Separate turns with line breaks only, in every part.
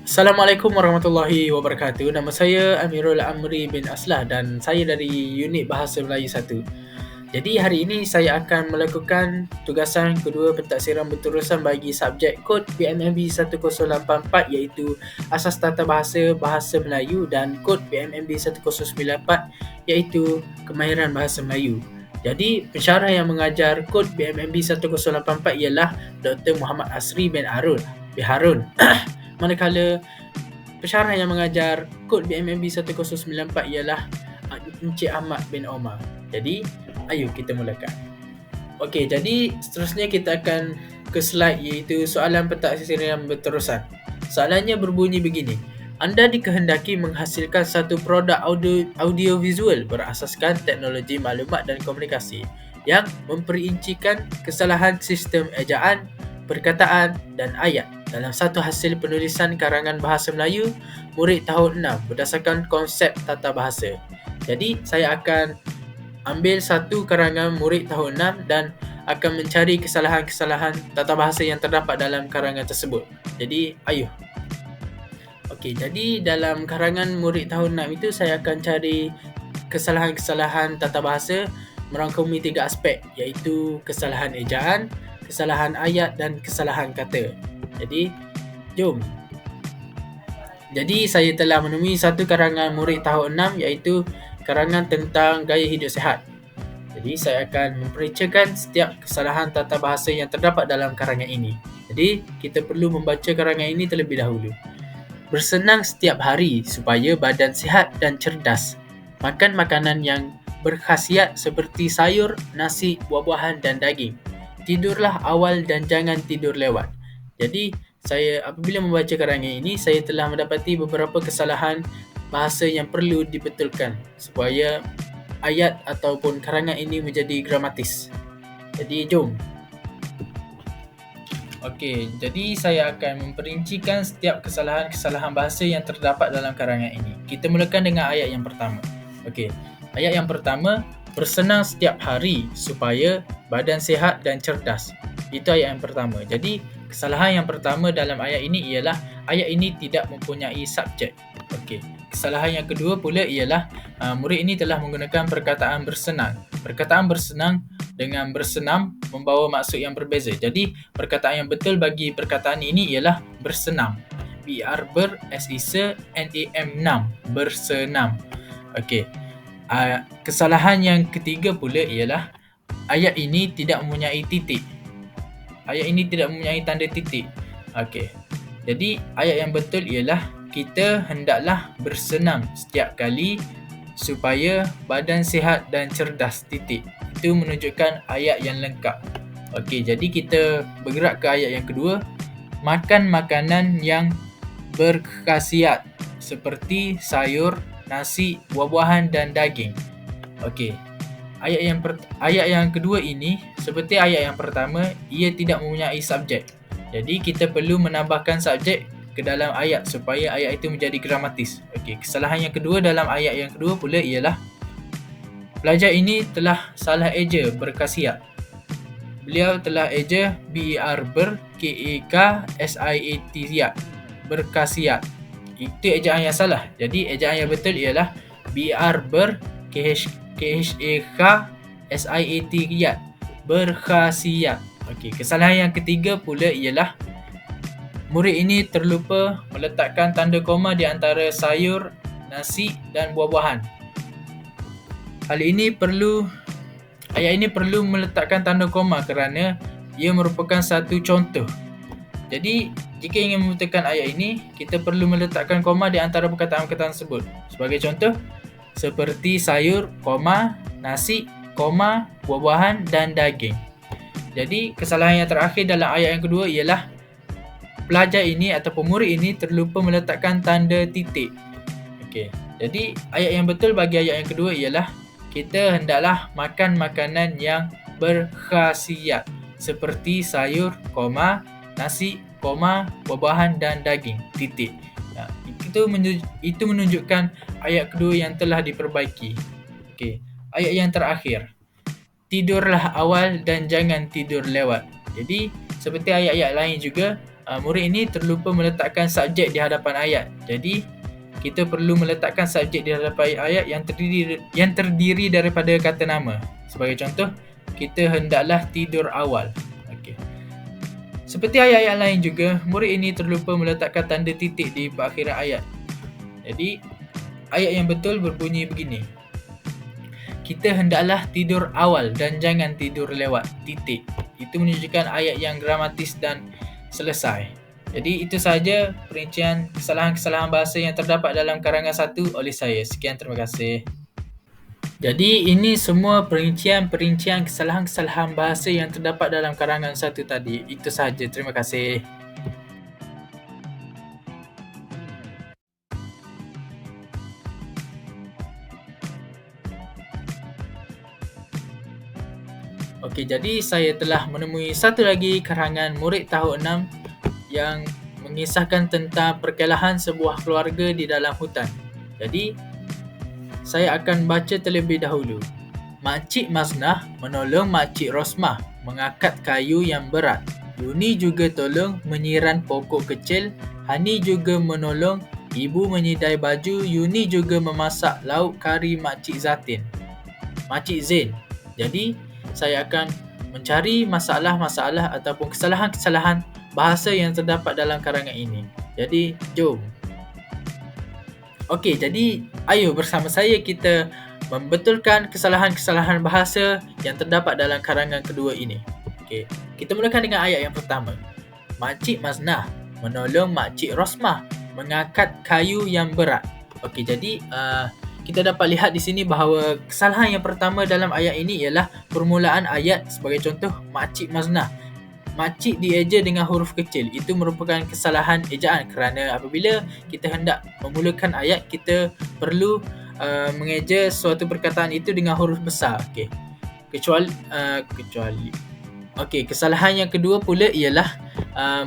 Assalamualaikum warahmatullahi wabarakatuh. Nama saya Amirul Amri bin Aslah dan saya dari Unit Bahasa Melayu 1. Jadi hari ini saya akan melakukan tugasan kedua pentaksiran berterusan bagi subjek kod PMMB 1084 iaitu Asas Tata Bahasa Bahasa Melayu dan kod PMMB 1094 iaitu Kemahiran Bahasa Melayu. Jadi pensyarah yang mengajar kod PMMB 1084 ialah Dr. Muhammad Asri bin Harun. Manakala pensyarah yang mengajar kod BMMB 1094 ialah Encik Ahmad bin Omar. Jadi, ayo kita mulakan. Okey, jadi seterusnya kita akan ke slide iaitu soalan pentaksiran berterusan. Soalannya berbunyi begini. Anda dikehendaki menghasilkan satu produk audio-visual berasaskan teknologi maklumat dan komunikasi yang memperincikan kesalahan sistem ejaan, perkataan dan ayat dalam satu hasil penulisan karangan bahasa Melayu murid tahun 6 berdasarkan konsep tata bahasa. Jadi, saya akan ambil satu karangan murid tahun 6 dan akan mencari kesalahan-kesalahan tata bahasa yang terdapat dalam karangan tersebut. Jadi, ayo. Okey, jadi dalam karangan murid tahun 6 itu saya akan cari kesalahan-kesalahan tata bahasa merangkumi 3 aspek iaitu kesalahan ejaan, kesalahan ayat dan kesalahan kata. Jadi, jom. Jadi, saya telah menemui satu karangan murid tahun 6 iaitu karangan tentang gaya hidup sihat. Jadi, saya akan memperincikan setiap kesalahan tata bahasa yang terdapat dalam karangan ini. Jadi, kita perlu membaca karangan ini terlebih dahulu. Bersenang setiap hari supaya badan sihat dan cerdas. Makan makanan yang berkhasiat seperti sayur, nasi, buah-buahan dan daging. Tidurlah awal dan jangan tidur lewat. Jadi, saya apabila membaca karangan ini, saya telah mendapati beberapa kesalahan bahasa yang perlu dibetulkan supaya ayat ataupun karangan ini menjadi gramatis. Jadi, jom. Okey, jadi saya akan memperincikan setiap kesalahan-kesalahan bahasa yang terdapat dalam karangan ini. Kita mulakan dengan ayat yang pertama. Okey, ayat yang pertama, bersenang setiap hari supaya badan sihat dan cerdas. Itu ayat yang pertama. Jadi, kesalahan yang pertama dalam ayat ini ialah ayat ini tidak mempunyai subjek. Okey, kesalahan yang kedua pula ialah murid ini telah menggunakan perkataan bersenang. Perkataan bersenang dengan bersenam membawa maksud yang berbeza. Jadi, perkataan yang betul bagi perkataan ini ialah bersenam. ber, s-i-s-n-a-m, bersenam. Okey. Kesalahan yang ketiga pula ialah ayat ini tidak mempunyai titik. Ayat ini tidak mempunyai tanda titik. Okey. Jadi, ayat yang betul ialah kita hendaklah bersenam setiap kali supaya badan sihat dan cerdas, titik. Itu menunjukkan ayat yang lengkap. Okey, jadi kita bergerak ke ayat yang kedua. Makan makanan yang berkhasiat seperti sayur, nasi, buah-buahan dan daging. Okey. Ayat yang kedua ini seperti ayat yang pertama, ia tidak mempunyai subjek. Jadi kita perlu menambahkan subjek ke dalam ayat supaya ayat itu menjadi gramatis. Okey, kesalahan yang kedua dalam ayat yang kedua pula ialah pelajar ini telah salah eja berkhasiat. Beliau telah eja ber, k-a-k-s-i-a-t, berkhasiat. Itu ejaan yang salah. Jadi ejaan yang betul ialah ber, k-h-a-k-s-i-a-t, berkhasiat. Okey, kesalahan yang ketiga pula ialah murid ini terlupa meletakkan tanda koma di antara sayur, nasi dan buah-buahan. Ayat ini perlu meletakkan tanda koma kerana ia merupakan satu contoh. Jadi, jika ingin membetulkan ayat ini, kita perlu meletakkan koma di antara perkataan-perkataan tersebut. Sebagai contoh, seperti sayur, nasi, buah-buahan dan daging. Jadi, kesalahan yang terakhir dalam ayat yang kedua ialah pelajar ini atau murid ini terlupa meletakkan tanda titik. Okey. Jadi, ayat yang betul bagi ayat yang kedua ialah kita hendaklah makan makanan yang berkhasiat seperti sayur, nasi, buah-buahan dan daging, titik. Itu menunjukkan ayat kedua yang telah diperbaiki. Okey. Ayat yang terakhir. Tidurlah awal dan jangan tidur lewat. Jadi, seperti ayat-ayat lain juga, murid ini terlupa meletakkan subjek di hadapan ayat. Jadi kita perlu meletakkan subjek di hadapan ayat yang terdiri daripada kata nama. Sebagai contoh, kita hendaklah tidur awal. Okey. Seperti ayat-ayat lain juga, murid ini terlupa meletakkan tanda titik di perakhiran ayat. Jadi ayat yang betul berbunyi begini: kita hendaklah tidur awal dan jangan tidur lewat titik. Itu menunjukkan ayat yang gramatis dan selesai. Jadi itu sahaja perincian kesalahan-kesalahan bahasa yang terdapat dalam karangan 1 oleh saya. Sekian, terima kasih. Jadi ini semua perincian kesalahan-kesalahan bahasa yang terdapat dalam karangan 1 tadi. Itu sahaja, terima kasih. Okey, jadi saya telah menemui satu lagi karangan murid tahun 6 yang mengisahkan tentang perkelahan sebuah keluarga di dalam hutan. Jadi, saya akan baca terlebih dahulu. Makcik Maznah menolong Makcik Rosmah mengangkat kayu yang berat. Yuni juga tolong menyiram pokok kecil. Hani juga menolong ibu menyidai baju. Yuni juga memasak lauk kari Makcik Zatin. Makcik Zain. Jadi, saya akan mencari masalah-masalah ataupun kesalahan-kesalahan bahasa yang terdapat dalam karangan ini. Jadi, jom. Okey, jadi ayo bersama saya kita membetulkan kesalahan-kesalahan bahasa yang terdapat dalam karangan kedua ini. Okey, kita mulakan dengan ayat yang pertama. Makcik Maznah menolong Makcik Rosmah mengangkat kayu yang berat. Okey, jadi kita dapat lihat di sini bahawa kesalahan yang pertama dalam ayat ini ialah permulaan ayat. Sebagai contoh, Makcik Maznah. Makcik dieja dengan huruf kecil. Itu merupakan kesalahan ejaan kerana apabila kita hendak memulakan ayat, kita perlu mengeja suatu perkataan itu dengan huruf besar. Okey. Kecuali. Okey, kesalahan yang kedua pula ialah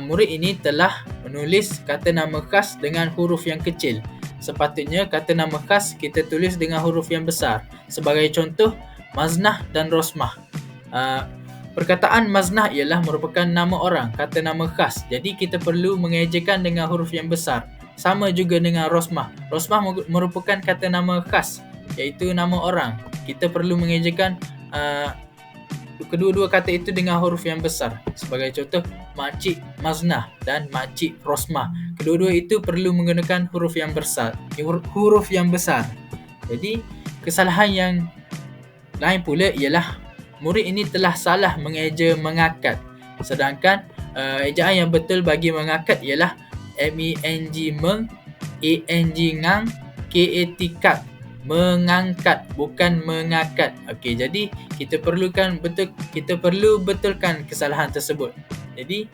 murid ini telah menulis kata nama khas dengan huruf yang kecil. Sepatutnya kata nama khas kita tulis dengan huruf yang besar. Sebagai contoh, Maznah dan Rosmah. Perkataan Maznah ialah merupakan nama orang, kata nama khas. Jadi kita perlu mengejakan dengan huruf yang besar. Sama juga dengan Rosmah. Rosmah merupakan kata nama khas, iaitu nama orang. Kita perlu mengejakan kedua-dua kata itu dengan huruf yang besar. Sebagai contoh, Makcik Maznah dan Makcik Rosmah. Kedua-dua itu perlu menggunakan huruf yang besar. Jadi, kesalahan yang lain pula ialah murid ini telah salah mengeja mengangkat. Sedangkan ejaan yang betul bagi mengangkat ialah MENG meng, ANG ngang, KAT kat. Mengangkat, bukan mengangkat. Okey, jadi kita perlu betulkan kesalahan tersebut. Jadi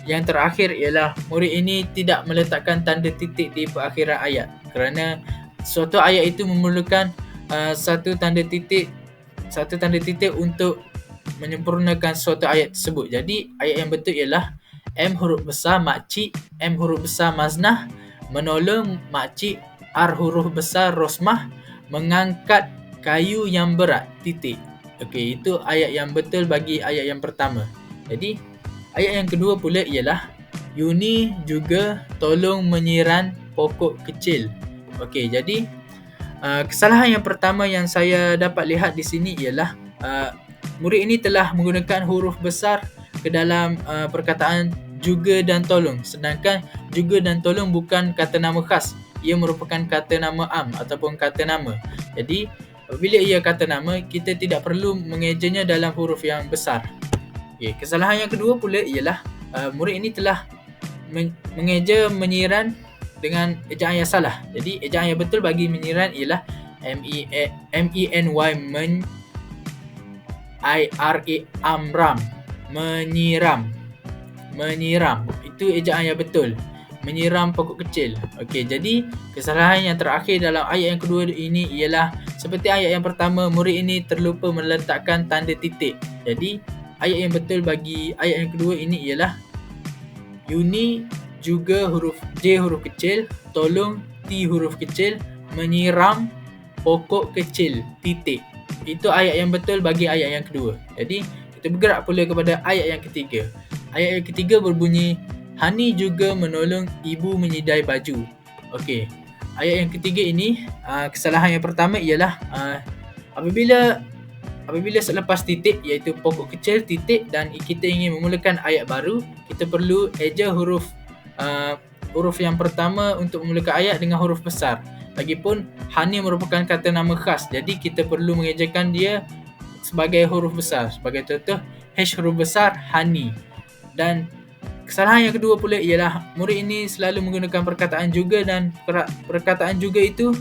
yang terakhir ialah murid ini tidak meletakkan tanda titik di perakhiran ayat kerana suatu ayat itu memerlukan satu tanda titik untuk menyempurnakan suatu ayat tersebut. Jadi ayat yang betul ialah M huruf besar Makcik, M huruf besar Maznah menolong Makcik, R huruf besar Rosmah mengangkat kayu yang berat, titik. Okey, itu ayat yang betul bagi ayat yang pertama. Jadi ayat yang kedua pula ialah Yuni juga tolong menyiram pokok kecil. Okey, jadi kesalahan yang pertama yang saya dapat lihat di sini ialah murid ini telah menggunakan huruf besar ke dalam perkataan juga dan tolong. Sedangkan juga dan tolong bukan kata nama khas. Ia merupakan kata nama am ataupun kata nama. Jadi apabila ia kata nama, kita tidak perlu mengejanya dalam huruf yang besar. Okay. Kesalahan yang kedua pula ialah murid ini telah mengeja menyiram dengan ejaan yang salah. Jadi ejaan yang betul bagi menyiram ialah MENY men, IRA amram, menyiram. Itu ejaan yang betul. Menyiram pokok kecil. Okey, jadi kesalahan yang terakhir dalam ayat yang kedua ini ialah seperti ayat yang pertama, murid ini terlupa meletakkan tanda titik. Jadi ayat yang betul bagi ayat yang kedua ini ialah Yuni juga huruf J huruf kecil, tolong T huruf kecil, menyiram pokok kecil, titik. Itu ayat yang betul bagi ayat yang kedua. Jadi kita bergerak pula kepada ayat yang ketiga. Ayat yang ketiga berbunyi Hani juga menolong ibu menyidai baju. Okey. Ayat yang ketiga ini, kesalahan yang pertama ialah apabila selepas titik, iaitu pokok kecil, titik, dan kita ingin memulakan ayat baru, kita perlu eja huruf yang pertama untuk memulakan ayat dengan huruf besar. Lagipun Hani merupakan kata nama khas, jadi kita perlu mengejakan dia sebagai huruf besar. Sebagai contoh, H huruf besar, Hani. Dan kesalahan yang kedua pula ialah murid ini selalu menggunakan perkataan juga, dan perkataan juga itu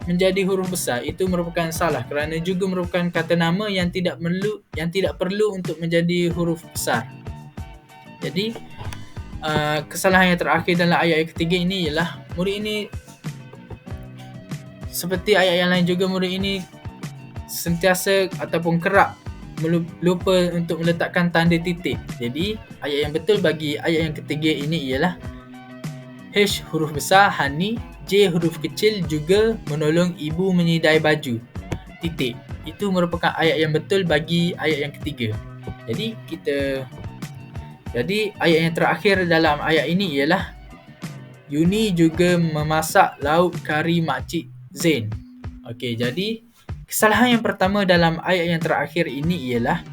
menjadi huruf besar. Itu merupakan salah kerana juga merupakan kata nama yang tidak perlu untuk menjadi huruf besar. Jadi kesalahan yang terakhir dalam ayat yang ketiga ini ialah murid ini, seperti ayat yang lain juga, murid ini sentiasa ataupun kerap lupa untuk meletakkan tanda titik. Jadi ayat yang betul bagi ayat yang ketiga ini ialah H huruf besar, Hani. J huruf kecil juga menolong ibu menyidai baju. Titik. Itu merupakan ayat yang betul bagi ayat yang ketiga. Jadi ayat yang terakhir dalam ayat ini ialah Yuni juga memasak lauk kari makcik Zain. Okey, jadi kesalahan yang pertama dalam ayat yang terakhir ini ialah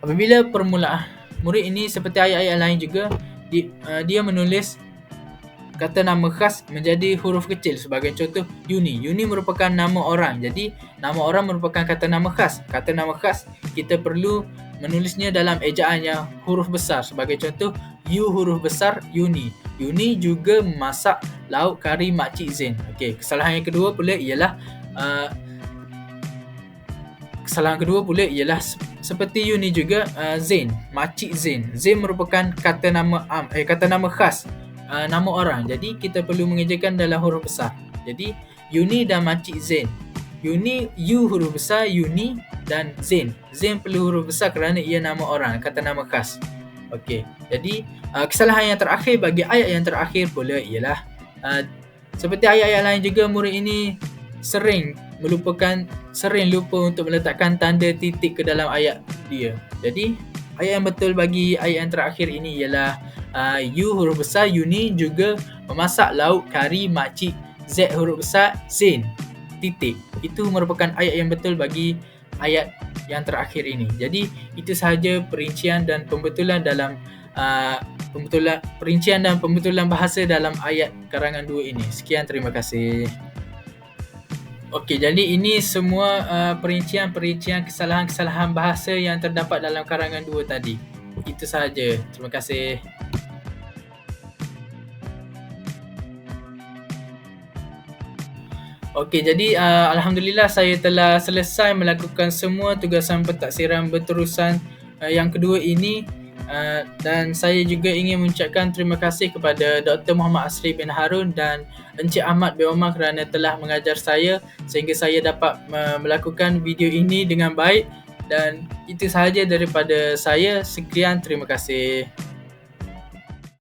apabila permulaan murid ini seperti ayat-ayat lain juga, dia menulis kata nama khas menjadi huruf kecil. Sebagai contoh, Yuni. Yuni merupakan nama orang. Jadi nama orang merupakan kata nama khas. Kata nama khas kita perlu menulisnya dalam ejaan yang huruf besar. Sebagai contoh, U huruf besar, Yuni. Yuni juga memasak lauk kari makcik Zain. Okey, kesalahan yang kedua pula ialah seperti Yuni juga, Zain, makcik Zain. Zain merupakan kata nama khas, nama orang. Jadi kita perlu mengejakan dalam huruf besar. Jadi Yuni dan makcik Zain. Yuni, U huruf besar, Yuni, dan Zain. Zain perlu huruf besar kerana ia nama orang, kata nama khas. Okey. Jadi kesalahan yang terakhir bagi ayat yang terakhir pula ialah seperti ayat-ayat lain juga, murid ini sering lupa untuk meletakkan tanda titik ke dalam ayat dia. Jadi ayat yang betul bagi ayat yang terakhir ini ialah U huruf besar, Yuni juga memasak lauk kari makcik Z huruf besar, Zain. Titik. Itu merupakan ayat yang betul bagi ayat yang terakhir ini. Jadi itu sahaja perincian dan pembetulan dalam pembetulan bahasa dalam ayat karangan 2 ini. Sekian, terima kasih. Okey, jadi ini semua perincian kesalahan-kesalahan bahasa yang terdapat dalam karangan 2 tadi. Itu sahaja. Terima kasih. Okey, jadi alhamdulillah saya telah selesai melakukan semua tugasan pentaksiran berterusan yang kedua ini, dan saya juga ingin mengucapkan terima kasih kepada Dr. Muhammad Asri bin Harun dan Encik Ahmad bin Omar kerana telah mengajar saya sehingga saya dapat melakukan video ini dengan baik. Dan itu sahaja daripada saya. Sekian, terima kasih.